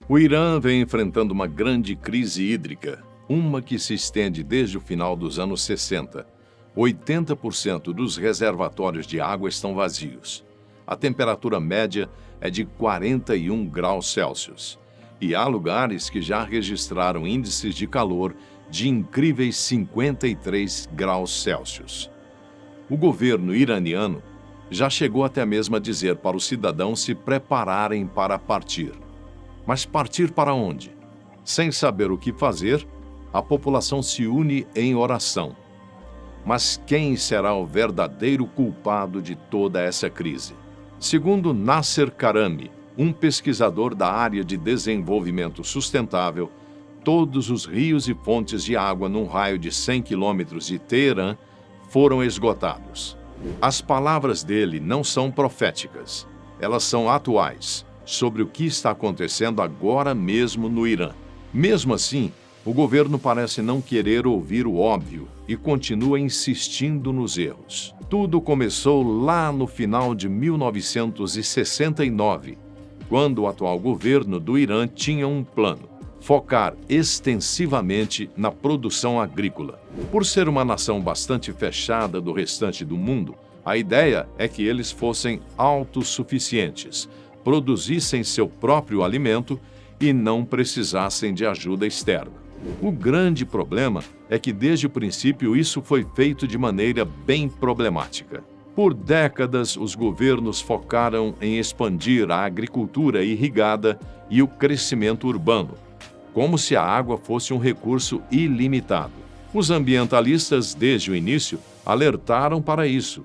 O Irã vem enfrentando uma grande crise hídrica, uma que se estende desde o final dos anos 60. 80% dos reservatórios de água estão vazios. A temperatura média é de 41 graus Celsius. E há lugares que já registraram índices de calor de incríveis 53 graus Celsius. O governo iraniano já chegou até mesmo a dizer para os cidadãos se prepararem para partir. Mas partir para onde? Sem saber o que fazer, a população se une em oração. Mas quem será o verdadeiro culpado de toda essa crise? Segundo Nasser Karami, um pesquisador da área de desenvolvimento sustentável, todos os rios e fontes de água num raio de 100 quilômetros de Teherã foram esgotados. As palavras dele não são proféticas, elas são atuais, sobre o que está acontecendo agora mesmo no Irã. Mesmo assim, o governo parece não querer ouvir o óbvio e continua insistindo nos erros. Tudo começou lá no final de 1969, quando o atual governo do Irã tinha um plano: focar extensivamente na produção agrícola. Por ser uma nação bastante fechada do restante do mundo, a ideia é que eles fossem autossuficientes, produzissem seu próprio alimento e não precisassem de ajuda externa. O grande problema é que desde o princípio isso foi feito de maneira bem problemática. Por décadas, os governos focaram em expandir a agricultura irrigada e o crescimento urbano, como se a água fosse um recurso ilimitado. Os ambientalistas, desde o início, alertaram para isso,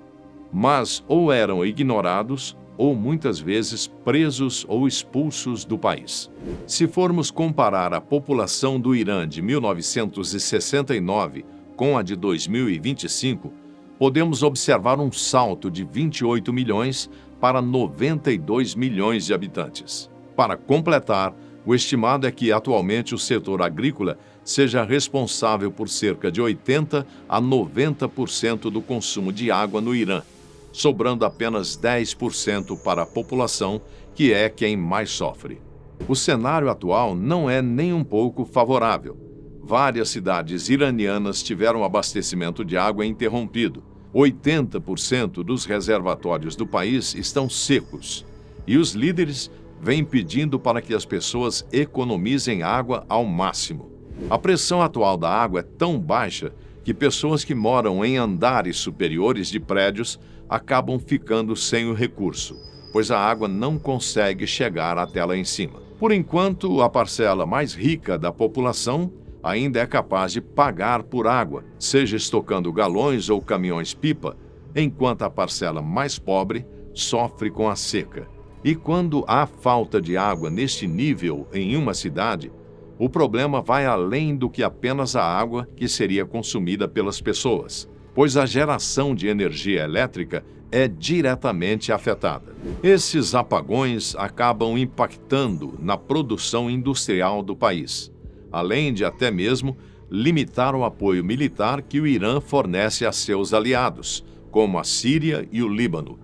mas ou eram ignorados ou muitas vezes presos ou expulsos do país. Se formos comparar a população do Irã de 1969 com a de 2025, podemos observar um salto de 28 milhões para 92 milhões de habitantes. Para completar, o estimado é que atualmente o setor agrícola seja responsável por cerca de 80% a 90% do consumo de água no Irã, sobrando apenas 10% para a população, que é quem mais sofre. O cenário atual não é nem um pouco favorável. Várias cidades iranianas tiveram abastecimento de água interrompido. 80% dos reservatórios do país estão secos. E os líderes vêm pedindo para que as pessoas economizem água ao máximo. A pressão atual da água é tão baixa que pessoas que moram em andares superiores de prédios acabam ficando sem o recurso, pois a água não consegue chegar até lá em cima. Por enquanto, a parcela mais rica da população ainda é capaz de pagar por água, seja estocando galões ou caminhões-pipa, enquanto a parcela mais pobre sofre com a seca. E quando há falta de água neste nível em uma cidade, o problema vai além do que apenas a água que seria consumida pelas pessoas, pois a geração de energia elétrica é diretamente afetada. Esses apagões acabam impactando na produção industrial do país, além de até mesmo limitar o apoio militar que o Irã fornece a seus aliados, como a Síria e o Líbano.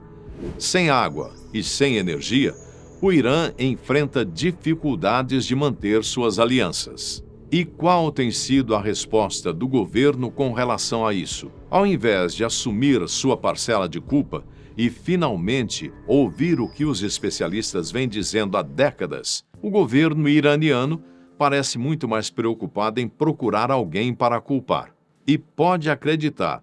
Sem água e sem energia, o Irã enfrenta dificuldades de manter suas alianças. E qual tem sido a resposta do governo com relação a isso? Ao invés de assumir sua parcela de culpa e finalmente ouvir o que os especialistas vêm dizendo há décadas, o governo iraniano parece muito mais preocupado em procurar alguém para culpar. E pode acreditar,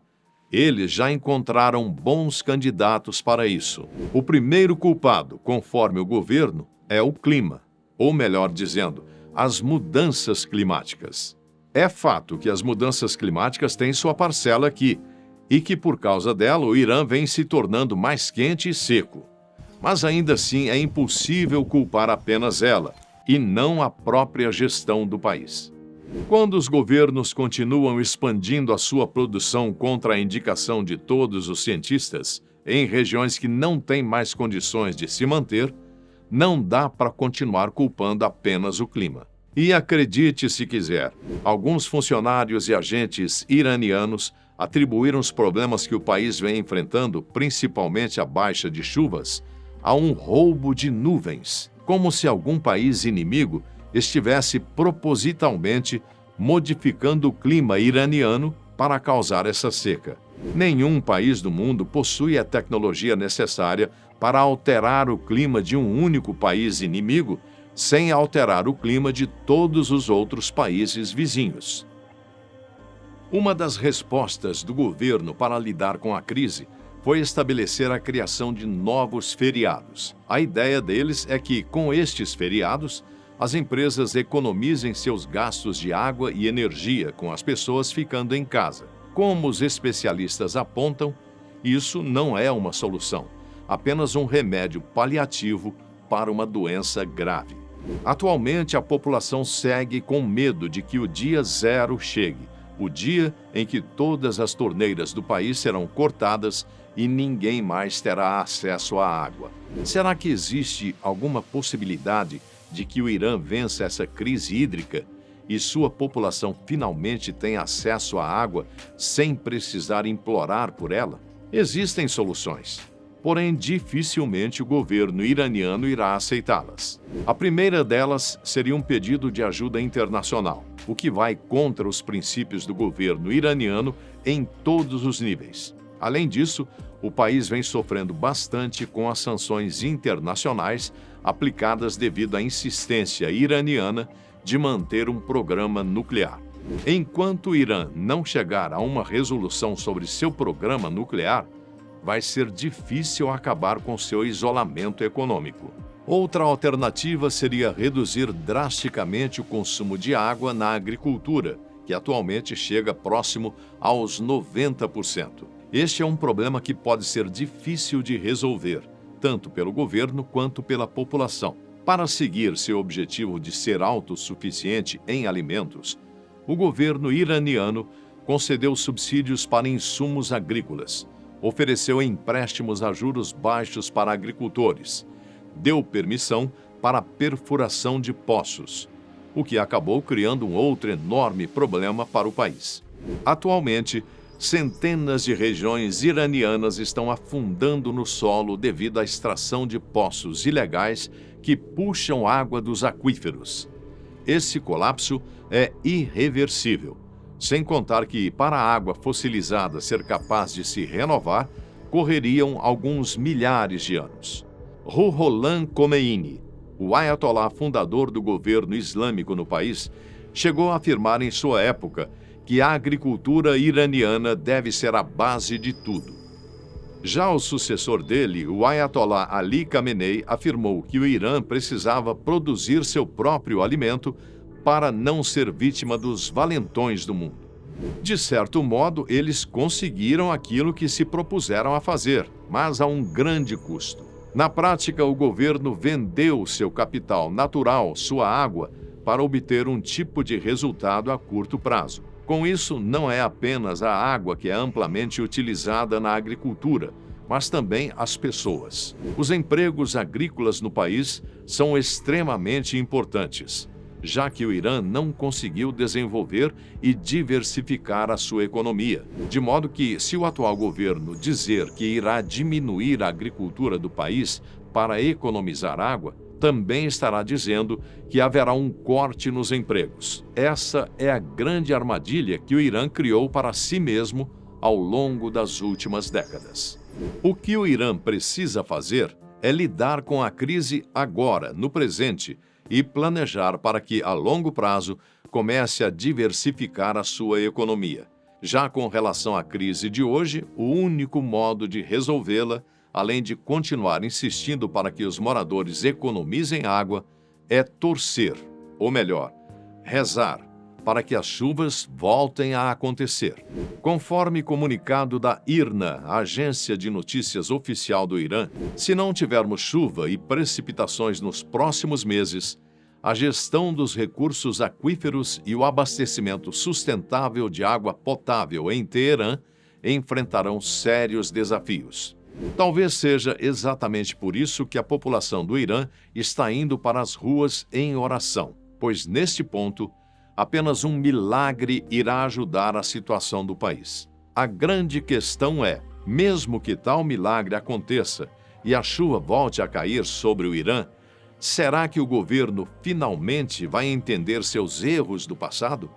eles já encontraram bons candidatos para isso. O primeiro culpado, conforme o governo, é o clima, ou melhor dizendo, as mudanças climáticas. É fato que as mudanças climáticas têm sua parcela aqui, e que por causa dela o Irã vem se tornando mais quente e seco. Mas ainda assim é impossível culpar apenas ela, e não a própria gestão do país. Quando os governos continuam expandindo a sua produção contra a indicação de todos os cientistas, em regiões que não têm mais condições de se manter, não dá para continuar culpando apenas o clima. E acredite se quiser, alguns funcionários e agentes iranianos atribuíram os problemas que o país vem enfrentando, principalmente a baixa de chuvas, a um roubo de nuvens, como se algum país inimigo estivesse propositalmente modificando o clima iraniano para causar essa seca. Nenhum país do mundo possui a tecnologia necessária para alterar o clima de um único país inimigo sem alterar o clima de todos os outros países vizinhos. Uma das respostas do governo para lidar com a crise foi estabelecer a criação de novos feriados. A ideia deles é que, com estes feriados, as empresas economizem seus gastos de água e energia com as pessoas ficando em casa. Como os especialistas apontam, isso não é uma solução, apenas um remédio paliativo para uma doença grave. Atualmente, a população segue com medo de que o dia zero chegue, o dia em que todas as torneiras do país serão cortadas e ninguém mais terá acesso à água. Será que existe alguma possibilidade de que o Irã vença essa crise hídrica e sua população finalmente tenha acesso à água sem precisar implorar por ela? Existem soluções, porém dificilmente o governo iraniano irá aceitá-las. A primeira delas seria um pedido de ajuda internacional, o que vai contra os princípios do governo iraniano em todos os níveis. Além disso, o país vem sofrendo bastante com as sanções internacionais aplicadas devido à insistência iraniana de manter um programa nuclear. Enquanto o Irã não chegar a uma resolução sobre seu programa nuclear, vai ser difícil acabar com seu isolamento econômico. Outra alternativa seria reduzir drasticamente o consumo de água na agricultura, que atualmente chega próximo aos 90%. Este é um problema que pode ser difícil de resolver, tanto pelo governo quanto pela população. Para seguir seu objetivo de ser autossuficiente em alimentos, o governo iraniano concedeu subsídios para insumos agrícolas, ofereceu empréstimos a juros baixos para agricultores, deu permissão para a perfuração de poços, o que acabou criando um outro enorme problema para o país. Atualmente, centenas de regiões iranianas estão afundando no solo devido à extração de poços ilegais que puxam água dos aquíferos. Esse colapso é irreversível, sem contar que, para a água fossilizada ser capaz de se renovar, correriam alguns milhares de anos. Ruhollah Khomeini, o ayatolá fundador do governo islâmico no país, chegou a afirmar em sua época que a agricultura iraniana deve ser a base de tudo. Já o sucessor dele, o ayatolá Ali Khamenei, afirmou que o Irã precisava produzir seu próprio alimento para não ser vítima dos valentões do mundo. De certo modo, eles conseguiram aquilo que se propuseram a fazer, mas a um grande custo. Na prática, o governo vendeu seu capital natural, sua água, para obter um tipo de resultado a curto prazo. Com isso, não é apenas a água que é amplamente utilizada na agricultura, mas também as pessoas. Os empregos agrícolas no país são extremamente importantes, já que o Irã não conseguiu desenvolver e diversificar a sua economia. De modo que, se o atual governo dizer que irá diminuir a agricultura do país para economizar água, também estará dizendo que haverá um corte nos empregos. Essa é a grande armadilha que o Irã criou para si mesmo ao longo das últimas décadas. O que o Irã precisa fazer é lidar com a crise agora, no presente, e planejar para que, a longo prazo, comece a diversificar a sua economia. Já com relação à crise de hoje, o único modo de resolvê-la, além de continuar insistindo para que os moradores economizem água, é torcer, ou melhor, rezar, para que as chuvas voltem a acontecer. Conforme comunicado da IRNA, a agência de notícias oficial do Irã, se não tivermos chuva e precipitações nos próximos meses, a gestão dos recursos aquíferos e o abastecimento sustentável de água potável em Teherã enfrentarão sérios desafios. Talvez seja exatamente por isso que a população do Irã está indo para as ruas em oração, pois neste ponto, apenas um milagre irá ajudar a situação do país. A grande questão é, mesmo que tal milagre aconteça e a chuva volte a cair sobre o Irã, Será que o governo finalmente vai entender seus erros do passado?